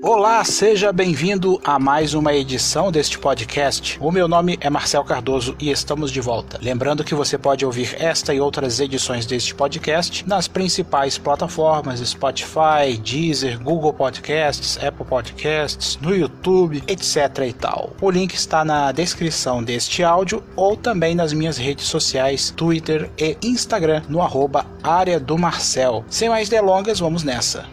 Olá, seja bem-vindo a mais uma edição deste podcast. O meu nome é Marcel Cardoso e estamos de volta. Lembrando que você pode ouvir esta e outras edições deste podcast nas principais plataformas Spotify, Deezer, Google Podcasts, Apple Podcasts, no YouTube, etc e tal. O link está na descrição deste áudio ou também nas minhas redes sociais, Twitter e Instagram, no @área do Marcel. Sem mais delongas, vamos nessa.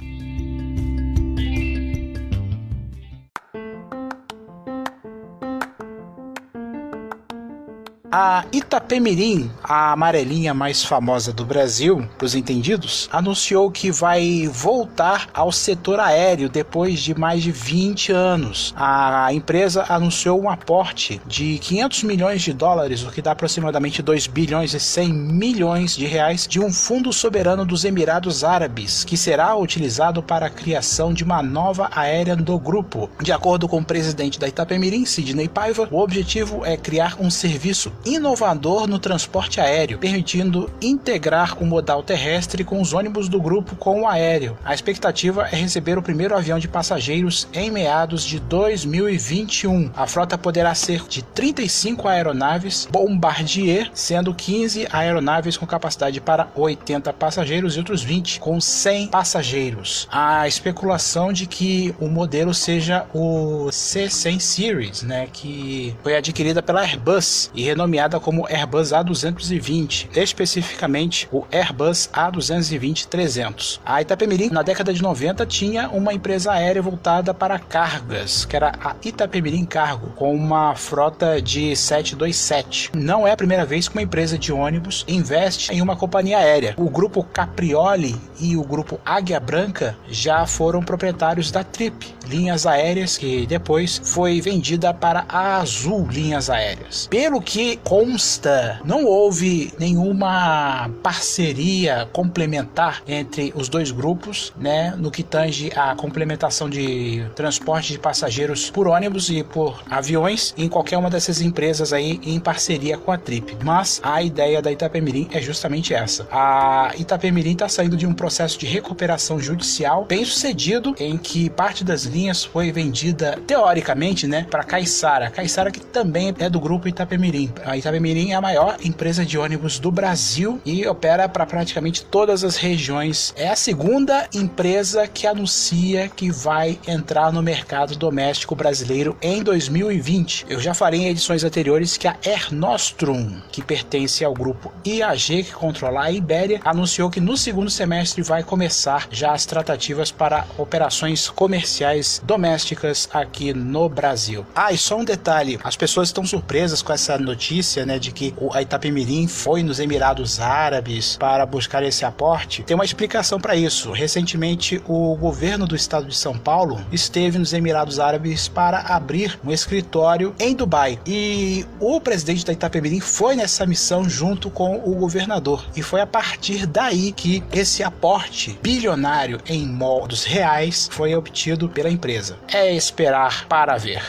A Itapemirim, a amarelinha mais famosa do Brasil, para os entendidos, anunciou que vai voltar ao setor aéreo depois de mais de 20 anos. A empresa anunciou um aporte de 500 milhões de dólares, o que dá aproximadamente 2 bilhões e 100 milhões de reais, de um fundo soberano dos Emirados Árabes, que será utilizado para a criação de uma nova aérea do grupo. De acordo com o presidente da Itapemirim, Sidney Paiva, o objetivo é criar um serviço inovador no transporte aéreo, permitindo integrar o modal terrestre com os ônibus do grupo com o aéreo. A expectativa é receber o primeiro avião de passageiros em meados de 2021. A frota poderá ser de 35 aeronaves Bombardier, sendo 15 aeronaves com capacidade para 80 passageiros e outros 20 com 100 passageiros. A especulação de que o modelo seja o C100 Series, que foi adquirida pela Airbus e renomeada como Airbus A220, especificamente o Airbus A220-300. A Itapemirim, na década de 90, tinha uma empresa aérea voltada para cargas, que era a Itapemirim Cargo, com uma frota de 727. Não é a primeira vez que uma empresa de ônibus investe em uma companhia aérea. O grupo Caprioli e o grupo Águia Branca já foram proprietários da Trip, linhas aéreas, que depois foi vendida para a Azul Linhas Aéreas. Pelo que consta, não houve nenhuma parceria complementar entre os dois grupos, no que tange a complementação de transporte de passageiros por ônibus e por aviões em qualquer uma dessas empresas aí em parceria com a Trip. Mas a ideia da Itapemirim é justamente essa. A Itapemirim está saindo de um processo de recuperação judicial bem sucedido, em que parte das linhas foi vendida teoricamente, para Caiçara. Caiçara, que também é do grupo Itapemirim. A Itapemirim é a maior empresa de ônibus do Brasil e opera para praticamente todas as regiões. É a segunda empresa que anuncia que vai entrar no mercado doméstico brasileiro em 2020. Eu já falei em edições anteriores que a Air Nostrum, que pertence ao grupo IAG, que controla a Ibéria, anunciou que no segundo semestre vai começar já as tratativas para operações comerciais domésticas aqui no Brasil. E só um detalhe, as pessoas estão surpresas com essa notícia, de que a Itapemirim foi nos Emirados Árabes para buscar esse aporte. Tem uma explicação para isso. Recentemente, o governo do estado de São Paulo esteve nos Emirados Árabes para abrir um escritório em Dubai. E o presidente da Itapemirim foi nessa missão junto com o governador. E foi a partir daí que esse aporte bilionário em modos reais foi obtido pela empresa. É esperar para ver.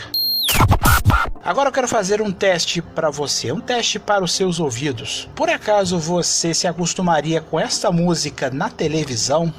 Agora eu quero fazer um teste para você, um teste para os seus ouvidos. Por acaso você se acostumaria com esta música na televisão?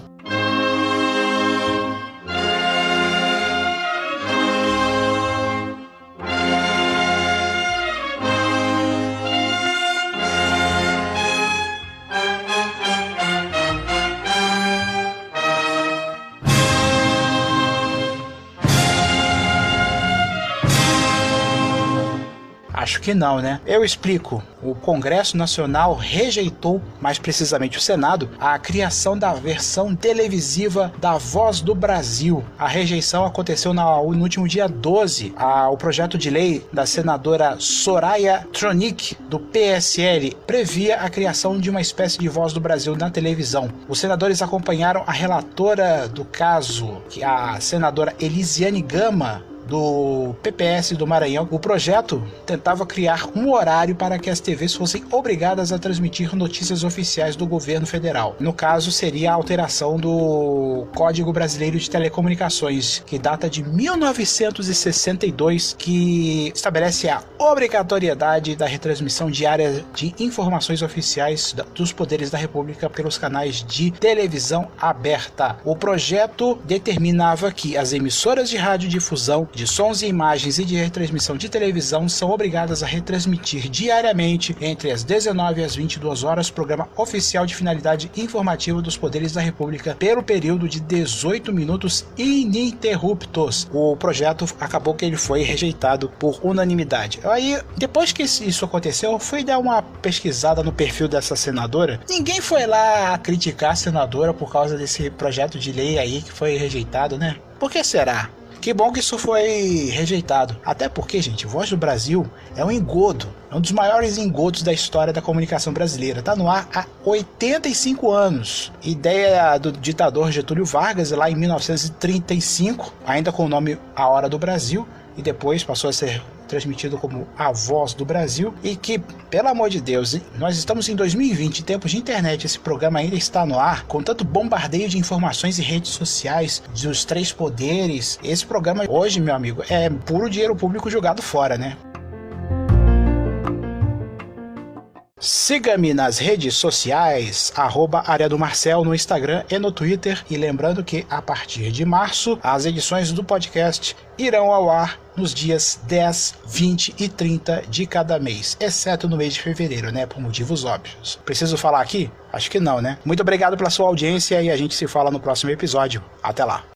Acho que não, Eu explico. O Congresso Nacional rejeitou, mais precisamente o Senado, a criação da versão televisiva da Voz do Brasil. A rejeição aconteceu no último dia 12. O projeto de lei da senadora Soraya Tronic, do PSL, previa a criação de uma espécie de Voz do Brasil na televisão. Os senadores acompanharam a relatora do caso, a senadora Elisiane Gama, do PPS do Maranhão. O projeto tentava criar um horário para que as TVs fossem obrigadas a transmitir notícias oficiais do governo federal. No caso, seria a alteração do Código Brasileiro de Telecomunicações, que data de 1962, que estabelece a obrigatoriedade da retransmissão diária de informações oficiais dos poderes da República pelos canais de televisão aberta. O projeto determinava que as emissoras de radiodifusão de sons e imagens e de retransmissão de televisão são obrigadas a retransmitir diariamente, entre as 19 e as 22 horas, programa oficial de finalidade informativa dos poderes da República pelo período de 18 minutos ininterruptos. O projeto acabou que ele foi rejeitado por unanimidade. Aí, depois que isso aconteceu, eu fui dar uma pesquisada no perfil dessa senadora. Ninguém foi lá criticar a senadora por causa desse projeto de lei aí que foi rejeitado, né? Por que será? Que bom que isso foi rejeitado. Até porque, gente, Voz do Brasil é um engodo. É um dos maiores engodos da história da comunicação brasileira. Está no ar há 85 anos. Ideia do ditador Getúlio Vargas, lá em 1935, ainda com o nome A Hora do Brasil, e depois passou a ser transmitido como A Voz do Brasil, e que, pelo amor de Deus, nós estamos em 2020, em tempos de internet, esse programa ainda está no ar, com tanto bombardeio de informações e redes sociais, dos três poderes. Esse programa hoje, meu amigo, é puro dinheiro público jogado fora, né? Siga-me nas redes sociais, @Área do Marcel no Instagram e no Twitter. E lembrando que, a partir de março, as edições do podcast irão ao ar nos dias 10, 20 e 30 de cada mês, exceto no mês de fevereiro, né? Por motivos óbvios. Preciso falar aqui? Acho que não, né? Muito obrigado pela sua audiência e a gente se fala no próximo episódio. Até lá!